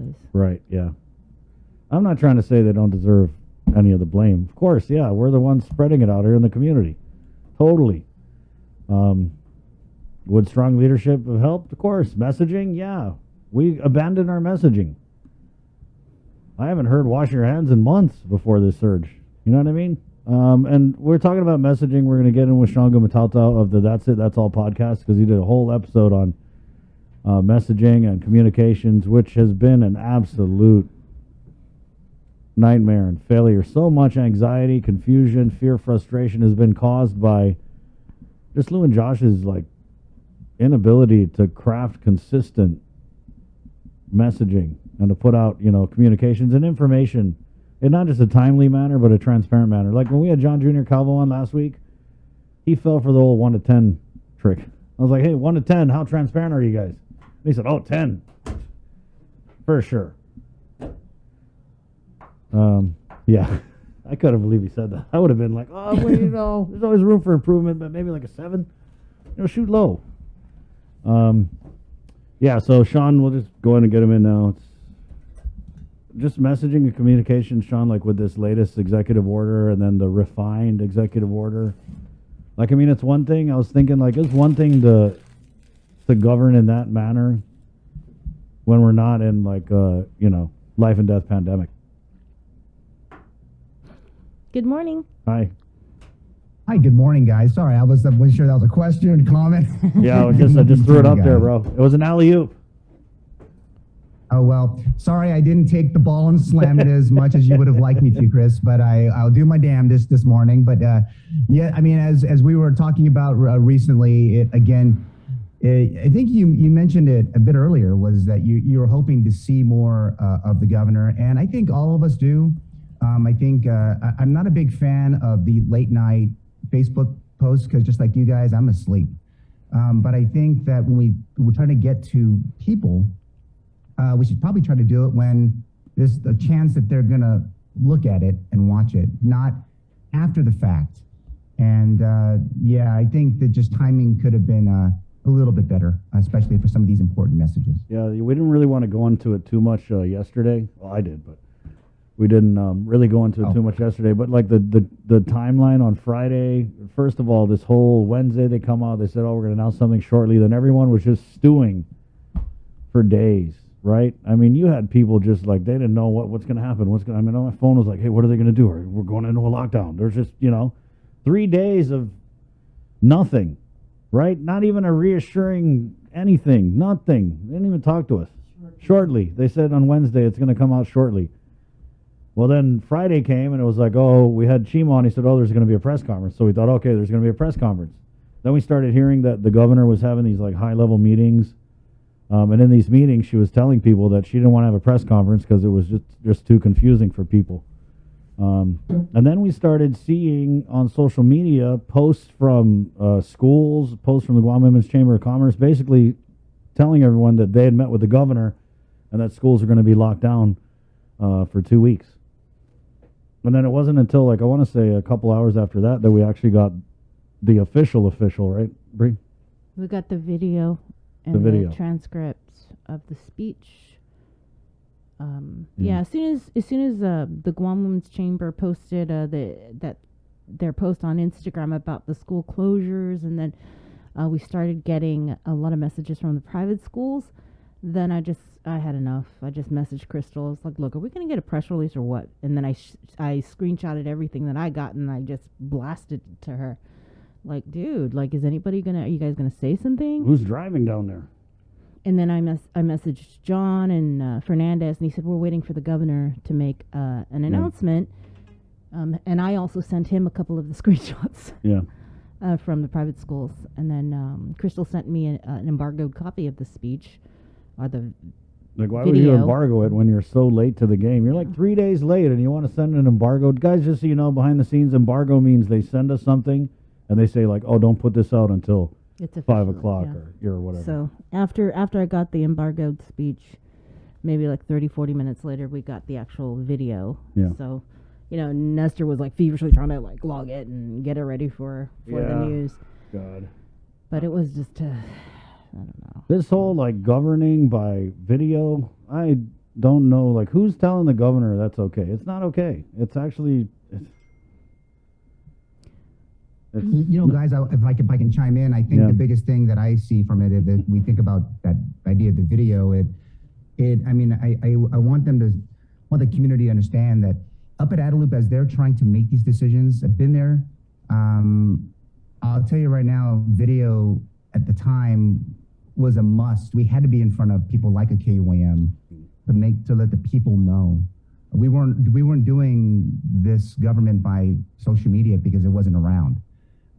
always. Right, yeah. I'm not trying to say they don't deserve any of the blame. Of course, yeah, we're the ones spreading it out here in the community. Totally. Would strong leadership have helped? Of course. Messaging? Yeah. We abandoned our messaging. I haven't heard wash your hands in months before this surge. You know what I mean? And we're talking about messaging. We're going to get in with Shawn Gumataotao of the That's It, That's All podcast, because he did a whole episode on messaging and communications, which has been an absolute nightmare and failure. So much anxiety, confusion, fear, frustration has been caused by just Lou and Josh's inability to craft consistent messaging and to put out, communications and information in not just a timely manner, but a transparent manner. Like when we had John Jr. Calvo on last week, he fell for the old 1 to 10 trick. I was like, hey, 1 to 10, how transparent are you guys? And he said, 10. For sure. Yeah. I couldn't believe he said that. I would have been like, well, there's always room for improvement, but maybe like a 7. Shoot low. Yeah, so Shawn, we'll just go ahead and get him in now. It's just messaging and communication, Shawn, with this latest executive order and then the refined executive order. It's one thing. I was thinking, it's one thing to govern in that manner when we're not in, life and death pandemic. Good morning. Hi. Hi, good morning, guys. Sorry, I wasn't sure that was a question, comment. Yeah, I just threw it up there, bro. It was an alley-oop. Oh, well, sorry I didn't take the ball and slam it as much as you would have liked me to, Chris, but I'll do my damnedest this morning. But yeah, as we were talking about recently, I think you mentioned it a bit earlier, was that you were hoping to see more of the governor, and I think all of us do. I think I'm not a big fan of the late night Facebook posts because just like you guys, I'm asleep. But I think that when we're trying to get to people, we should probably try to do it when there's a chance that they're going to look at it and watch it, not after the fact. And yeah, I think that just timing could have been a little bit better, especially for some of these important messages. Yeah, we didn't really want to go into it too much yesterday. Well, I did, but we didn't really go into it too much yesterday. But the timeline on Friday, first of all, this whole Wednesday they come out, they said, we're going to announce something shortly. Then everyone was just stewing for days, right? You had people just they didn't know what's going to happen. My phone was like, hey, what are they going to do? We're going into a lockdown. There's just, 3 days of nothing, right? Not even a reassuring anything, nothing. They didn't even talk to us. Shortly. They said on Wednesday it's going to come out shortly. Well, then Friday came, and it was like, we had Chima on. He said, there's going to be a press conference. So we thought, okay, there's going to be a press conference. Then we started hearing that the governor was having these high-level meetings. And in these meetings, she was telling people that she didn't want to have a press conference because it was just too confusing for people. And then we started seeing on social media posts from schools, posts from the Guam Women's Chamber of Commerce, basically telling everyone that they had met with the governor and that schools are going to be locked down for 2 weeks. And then it wasn't until, I want to say a couple hours after that we actually got the official, right, Bree? We got the video and the transcripts of the speech. Yeah, as soon as the Guam Women's Chamber posted their post on Instagram about the school closures, and then we started getting a lot of messages from the private schools, then I had enough. I just messaged Crystal. I was like, look, are we going to get a press release or what? And then I screenshotted everything that I got, and I just blasted it to her. Dude, are you guys going to say something? Who's driving down there? And then I messaged John and Fernandez, and he said, we're waiting for the governor to make an announcement. And I also sent him a couple of the screenshots from the private schools. And then Crystal sent me an embargoed copy of the speech, or the why video. would you embargo it when you're so late to the game? You're 3 days late, and you want to send an embargoed. Guys, just so you know, behind the scenes, embargo means they send us something, and they say, don't put this out until it's 5 o'clock or whatever. So after I got the embargoed speech, maybe 30, 40 minutes later, we got the actual video. Yeah. So, Nestor was feverishly trying to log it and get it ready for the news. God. But it was just, I don't know. This whole governing by video, don't know, like, who's telling the governor that's okay? It's not okay. It's actually, it's You know, guys, if I can chime in, I think Yeah. the biggest thing that I see from it, if we think about that idea of the video, I mean, I want want the community to understand that up at Adelup, as they're trying to make these decisions, I've been there. I'll tell you right now, video at the time was a must. We had to be in front of people like a KUAM to let the people know. We weren't doing this government by social media because it wasn't around.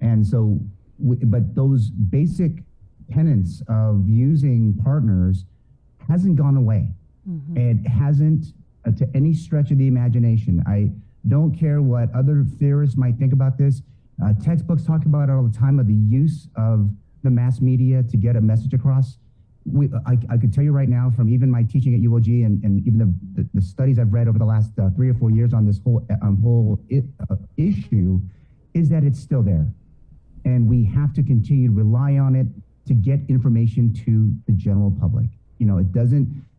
And so, but those basic tenets of using partners hasn't gone away. Mm-hmm. It hasn't, to any stretch of the imagination. I don't care what other theorists might think about this. Textbooks talk about it all the time, of the use of the mass media to get a message across. I could tell you right now, from even my teaching at UOG and even the studies I've read over the last 3 or 4 years on this whole issue, is that it's still there. And we have to continue to rely on it to get information to the general public. You know,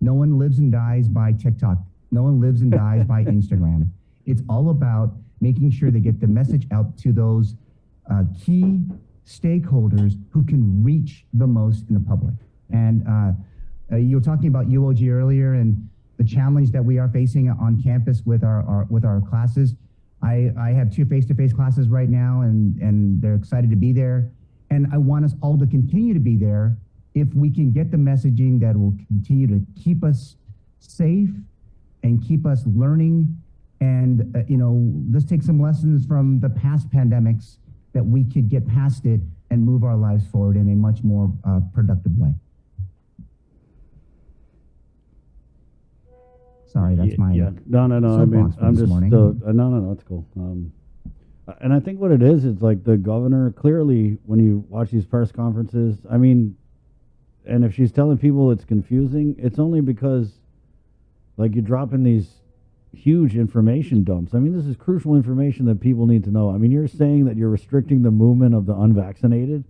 no one lives and dies by TikTok. No one lives and dies by Instagram. It's all about making sure they get the message out to those key stakeholders who can reach the most in the public. And you were talking about UOG earlier and the challenge that we are facing on campus with our classes. I have 2 face-to-face classes right now, and they're excited to be there. And I want us all to continue to be there if we can get the messaging that will continue to keep us safe and keep us learning. And, let's take some lessons from the past pandemics that we could get past it and move our lives forward in a much more productive way. Sorry, that's my No. I mean, soapbox for I'm this just morning. no, it's cool. And I think what it is like the governor clearly, when you watch these press conferences, I mean, and if she's telling people it's confusing, it's only because, like, you're dropping these huge information dumps. I mean, this is crucial information that people need to know. I mean, you're saying that you're restricting the movement of the unvaccinated,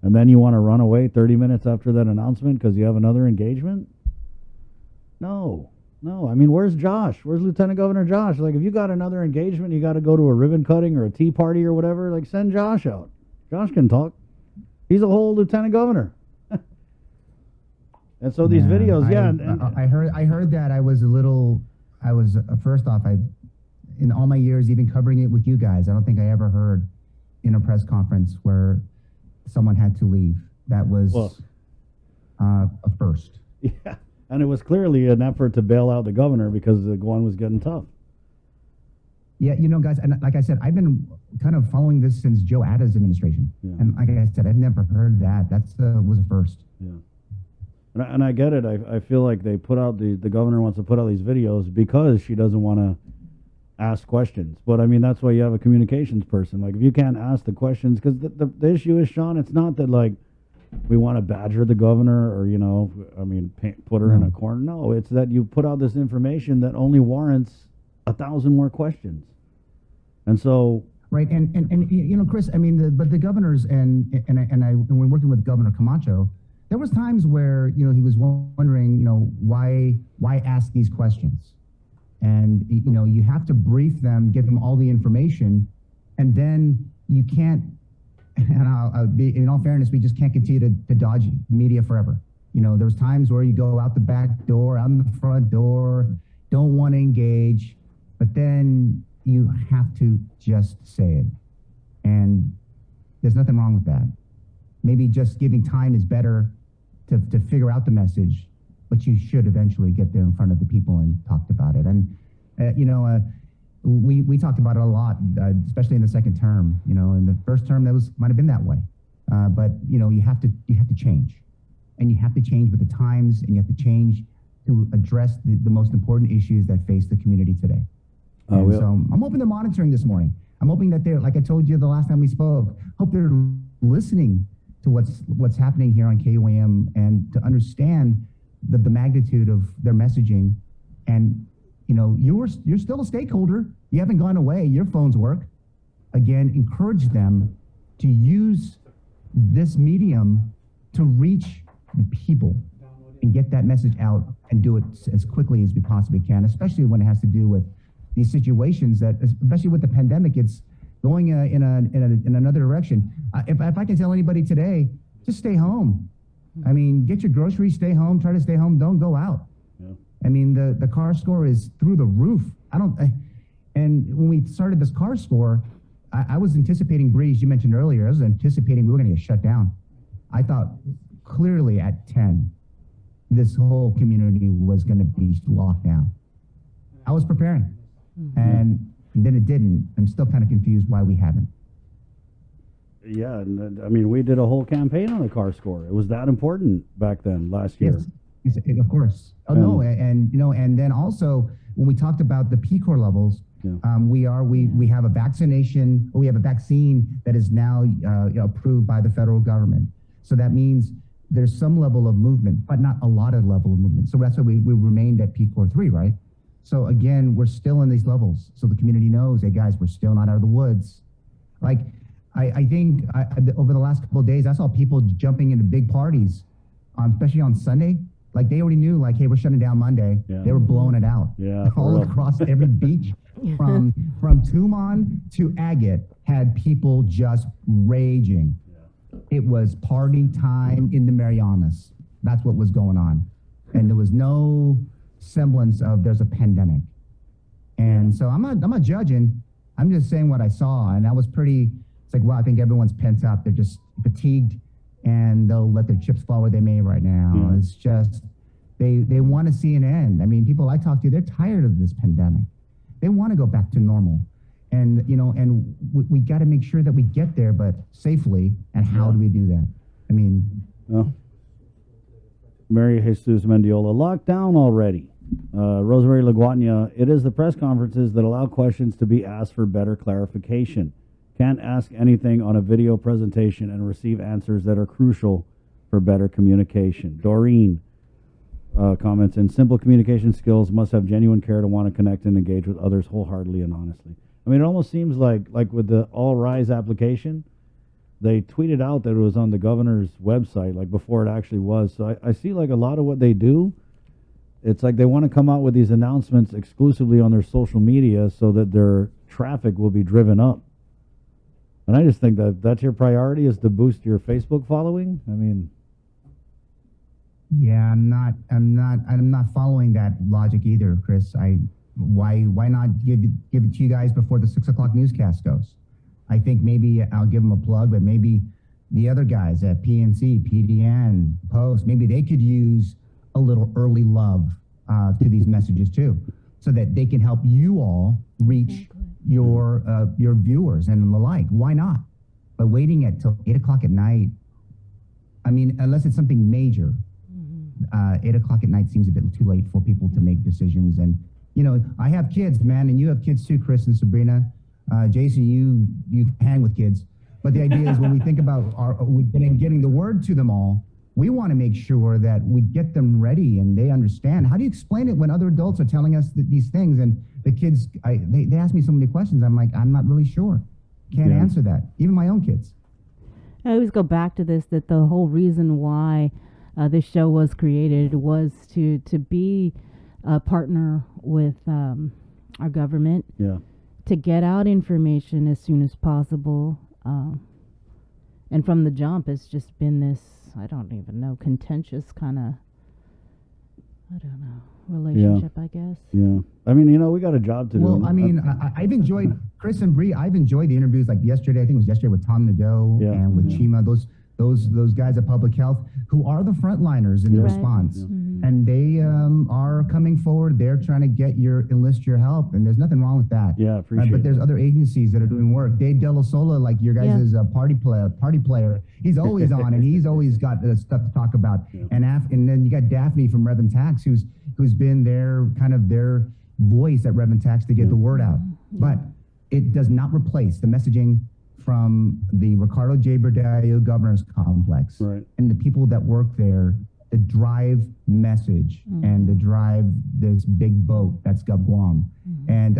and then you want to run away 30 minutes after that announcement because you have another engagement? No. I mean, where's Josh? Where's Lieutenant Governor Josh? Like, if you got another engagement, you got to go to a ribbon cutting or a tea party or whatever, like, send Josh out. Josh can talk. He's a whole lieutenant governor. And so these videos, I heard that. I was first off, in all my years, even covering it with you guys, I don't think I ever heard in a press conference where someone had to leave. That was a first. Yeah. And it was clearly an effort to bail out the governor because the one was getting tough. Yeah, guys, and like I said, I've been kind of following this since Joe Ada's administration. Yeah. And like I said, I've never heard that. That was a first. Yeah. And I get it. I feel like they put out, the governor wants to put out these videos because she doesn't want to ask questions. But, I mean, that's why you have a communications person. Like, if you can't ask the questions, because the issue is, Shawn, it's not that, like, we want to badger the governor or, put her in a corner. No, it's that you put out this information that only warrants 1,000 more questions. And so... Right, and Chris, I mean, but the governors and we're working with Governor Camacho, there was times where, he was wondering, why ask these questions? And, you have to brief them, give them all the information, and then you can't, and I'll be, in all fairness, we just can't continue to dodge media forever. There's times where you go out the back door, out the front door, don't want to engage, but then you have to just say it. And there's nothing wrong with that. Maybe just giving time is better to figure out the message, but you should eventually get there in front of the people and talk about it. And, we talked about it a lot, especially in the second term. In the first term, might have been that way. But, you have to change. And you have to change with the times, and you have to change to address the most important issues that face the community today. So I'm hoping they're monitoring this morning. I'm hoping that they're, like I told you the last time we spoke, hope they're listening to what's happening here on KUAM and to understand the magnitude of their messaging. And, you're still a stakeholder. You haven't gone away. Your phones work. Again, encourage them to use this medium to reach the people and get that message out and do it as quickly as we possibly can, especially when it has to do with these situations that, especially with the pandemic, it's going in another direction. If I can tell anybody today, just stay home. I mean, get your groceries, stay home, try to stay home, don't go out. Yeah. I mean, the car score is through the roof. And when we started this car score, I was anticipating, Breeze, you mentioned earlier, I was anticipating we were going to get shut down. I thought clearly at 10, this whole community was going to be locked down. I was preparing, and then it didn't. I'm still kind of confused why we haven't. Yeah, and I mean, we did a whole campaign on the car score. It was that important back then, last year. Yes, of course. Oh, no, and you know, and then also when we talked about the P-core levels, we have a vaccination, or we have a vaccine that is now approved by the federal government. So that means there's some level of movement, but not a lot of level of movement. So that's why we remained at P-core 3, right? So again, we're still in these levels. So the community knows, hey guys, we're still not out of the woods. Like, I think over the last couple of days, I saw people jumping into big parties, especially on Sunday. Like they already knew, like, hey, we're shutting down Monday. Yeah. They were blowing it out. Yeah, all across every beach, from Tumon to Agate, had people just raging. Yeah. It was party time in the Marianas. That's what was going on, and there was no semblance of there's a pandemic. And so I'm not judging. I'm just saying what I saw, and that was pretty. It's like, wow, I think everyone's pent up. They're just fatigued, and they'll let their chips fall where they may right now. It's just, they want to see an end. I mean, people I talk to, they're tired of this pandemic. They want to go back to normal. And, you know, and we got to make sure that we get there, but safely. And how do we do that? I mean. Well, Mary Jesus Mendiola, locked down already. Rosemary Laguatnia, it is the press conferences that allow questions to be asked for better clarification. Can't ask anything on a video presentation and receive answers that are crucial for better communication. Doreen comments, in simple communication skills must have genuine care to want to connect and engage with others wholeheartedly and honestly. I mean, it almost seems like with the All Rise application, they tweeted out that it was on the governor's website, like before it actually was. So I see like a lot of what they do, it's like they want to come out with these announcements exclusively on their social media so that their traffic will be driven up. And I just think that that's your priority, is to boost your Facebook following. I mean, yeah, I'm not following that logic either, Chris. Why not give it to you guys before the 6 o'clock newscast goes? I think maybe I'll give them a plug, but maybe the other guys at PNC, PDN, Post, maybe they could use a little early love to these messages too, so that they can help you all reach your viewers and the like. Why not? But waiting till 8 o'clock at night, I mean, unless it's something major, 8 o'clock at night seems a bit too late for people to make decisions. And, you know, I have kids, man, and you have kids too, Chris and Sabrina. Jason, you hang with kids. But the idea is when we think about getting the word to them all, we want to make sure that we get them ready and they understand. How do you explain it when other adults are telling us these things, and the kids, they ask me so many questions. I'm like, I'm not really sure. Can't answer that. Even my own kids. I always go back to this, that the whole reason why this show was created was to be a partner with our government. Yeah. To get out information as soon as possible. And from the jump, it's just been this, I don't even know, contentious kind of, I don't know, relationship, I guess. Yeah. I mean, you know, we got a job to do. Well, I mean, I've enjoyed, Chris and Bree, I've enjoyed the interviews like yesterday. I think it was yesterday with Tom Nadeau and with Chima, those guys at Public Health who are the frontliners in the response. Yeah. And they are coming forward. They're trying to enlist your help, and there's nothing wrong with that. Yeah, appreciate But there's other agencies that are doing work. Dave Della Sola, like your guys' party player, he's always on, and he's always got stuff to talk about. Yeah. And then you got Daphne from Rev and Tax, who's been their voice at Rev and Tax to get the word out. But it does not replace the messaging from the Ricardo J. Berdallo Governor's Complex and the people that work there. The drive message and the drive this big boat that's Gov Guam. And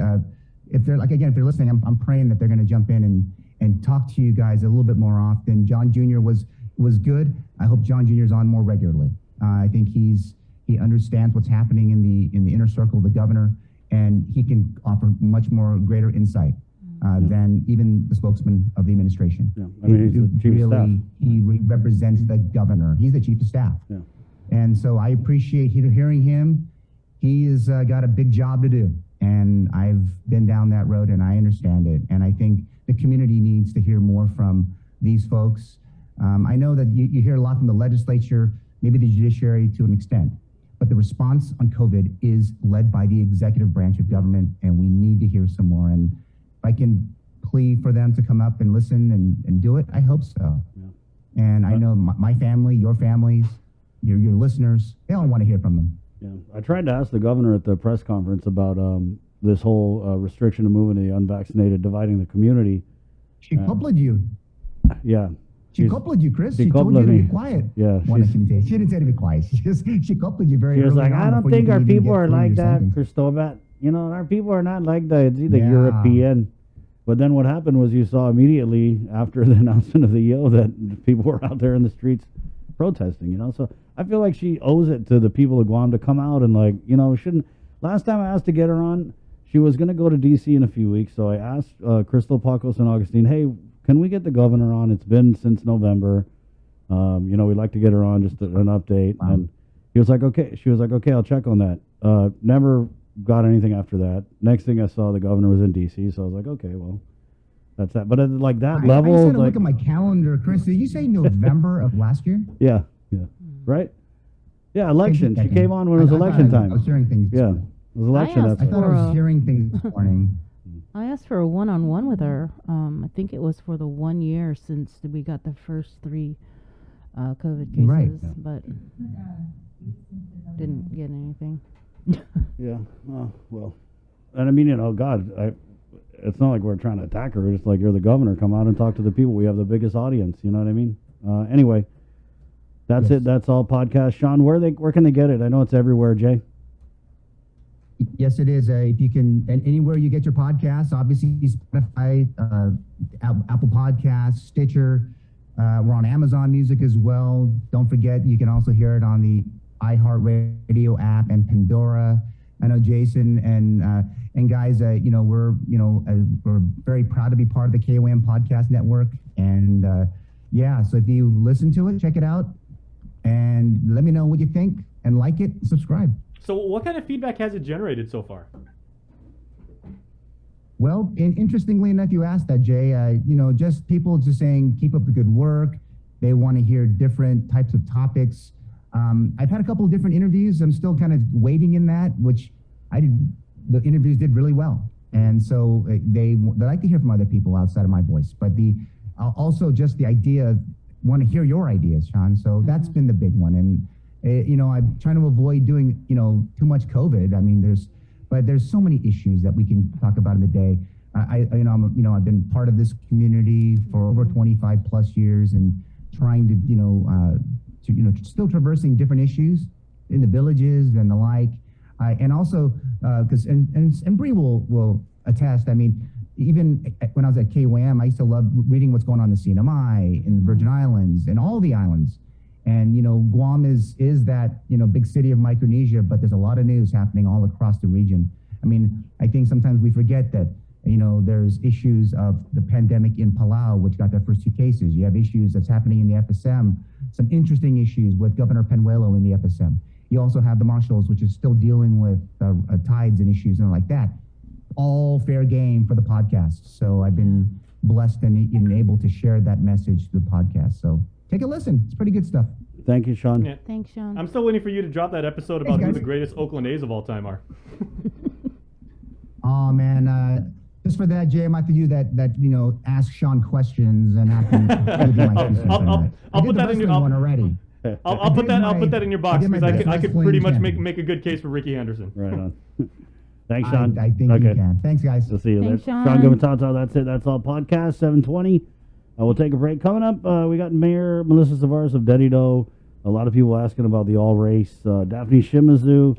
if they're listening, I'm praying that they're going to jump in and talk to you guys a little bit more often. John Jr. was good. I hope John Jr. is on more regularly. I think he understands what's happening in the inner circle of the governor, and he can offer much more greater insight than even the spokesman of the administration. Yeah. I mean, he's the chief of staff. He represents the governor. He's the chief of staff. Yeah. And so I appreciate hearing him. He has got a big job to do, and I've been down that road, and I understand it. And I think the community needs to hear more from these folks. I know that you hear a lot from the legislature, maybe the judiciary to an extent, but the response on COVID is led by the executive branch of government, and we need to hear some more. And if I can plea for them to come up and listen and do it, I hope so. Yeah. And I know my family, your families, your listeners, they all want to hear from them. Yeah, I tried to ask the governor at the press conference about this whole restriction of moving the unvaccinated, dividing the community. She coupled you. Yeah. She coupled you, Chris. She told you to be quiet. Yeah. She didn't say to be quiet. She coupled you very She was early like, on I don't before think you our could even people get are through like your that, sentence. Cristobal. You know, our people are not like the Yeah. European. But then what happened was you saw immediately after the announcement of the EO that people were out there in the streets protesting, you know. So I feel like she owes it to the people of Guam to come out and, like, you know, shouldn't. Last time I asked to get her on, she was going to go to D.C. in a few weeks. So I asked Crystal Pacos and Augustine, hey, can we get the governor on? It's been since November. You know, we'd like to get her on, just an update. Wow. And he was like, okay. She was like, okay, I'll check on that. Never got anything after that. Next thing I saw, the governor was in D.C., so I was like, okay, well, that's that. But at like that level, I just had to like, look at my calendar, Chris. Did you say November of last year? Yeah, right. Yeah, election. She came on when it was election time. I was hearing things. Yeah, it was election. I thought I was hearing things this morning. I asked for a one-on-one with her. I think it was for the 1 year since we got the first 3 COVID cases, right. But didn't get anything. Yeah. Well, and I mean, you know, God, it's not like we're trying to attack her. It's just like, you're the governor. Come out and talk to the people. We have the biggest audience. You know what I mean? Anyway, that's it. That's all podcast. Shawn, where can they get it? I know it's everywhere, Jay. Yes, it is. If you can, and anywhere you get your podcasts, obviously Spotify, Apple Podcasts, Stitcher. We're on Amazon Music as well. Don't forget, you can also hear it on the iHeartRadio app and Pandora. I know Jason and guys, you know, we're very proud to be part of the KOM Podcast Network. And yeah, so if you listen to it, check it out, and let me know what you think, and like it, subscribe. So what kind of feedback has it generated so far? Well, interestingly enough, you asked that, Jay. You know, just people just saying, keep up the good work. They want to hear different types of topics. I've had a couple of different interviews. I'm still kind of waiting in that, which the interviews did really well. And so they like to hear from other people outside of my voice. But also just the idea of want to hear your ideas, Shawn. So that's been the big one. And, you know, I'm trying to avoid doing, you know, too much COVID. I mean, there's so many issues that we can talk about in the day. I've been part of this community for over 25 plus years, and trying to, still traversing different issues in the villages and the like. And also, because Bree will attest. I mean, even when I was at KWAM, I used to love reading what's going on in the CNMI, in the Virgin Islands, and all the islands. And, you know, Guam is that, you know, big city of Micronesia, but there's a lot of news happening all across the region. I mean, I think sometimes we forget that, you know, there's issues of the pandemic in Palau, which got their first 2 cases. You have issues that's happening in the FSM, some interesting issues with Governor Penuelo in the FSM. You also have the Marshals, which is still dealing with tides and issues and like that. All fair game for the podcast. So I've been blessed and able to share that message to the podcast. So take a listen. It's pretty good stuff. Thank you, Shawn. Yeah. Thanks, Shawn. I'm still waiting for you to drop that episode about who the greatest Oakland A's of all time are. Oh, man. Just for that, Jay, I might have you that you know, ask Shawn questions and have to. I'll put that in your one already. I'll put that in your box, because I could pretty much make a good case for Ricky Henderson. Right on. Thanks, Shawn. I think you can. Thanks, guys. We'll see you Thanks, there. Shawn. Shawn Gumataotao, that's it. That's all podcast 720. We'll take a break. Coming up, we got Mayor Melissa Savares of Dedido. A lot of people asking about the all race. Daphne Shimazu,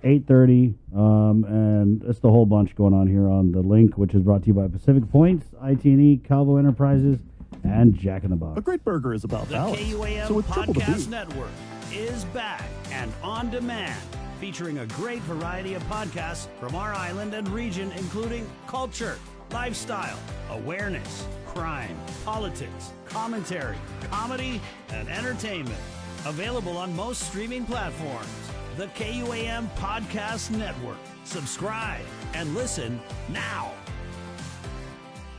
8:30, and it's the whole bunch going on here on the link, which is brought to you by Pacific Points, IT&E, Calvo Enterprises, and Jack in the Box. A great burger is about The balance. KUAM So with Triple the Podcast Beef, Network. is back and on demand, featuring a great variety of podcasts from our island and region, including culture, lifestyle, awareness, crime, politics, commentary, comedy, and entertainment. Available on most streaming platforms. The KUAM Podcast Network. Subscribe and listen now.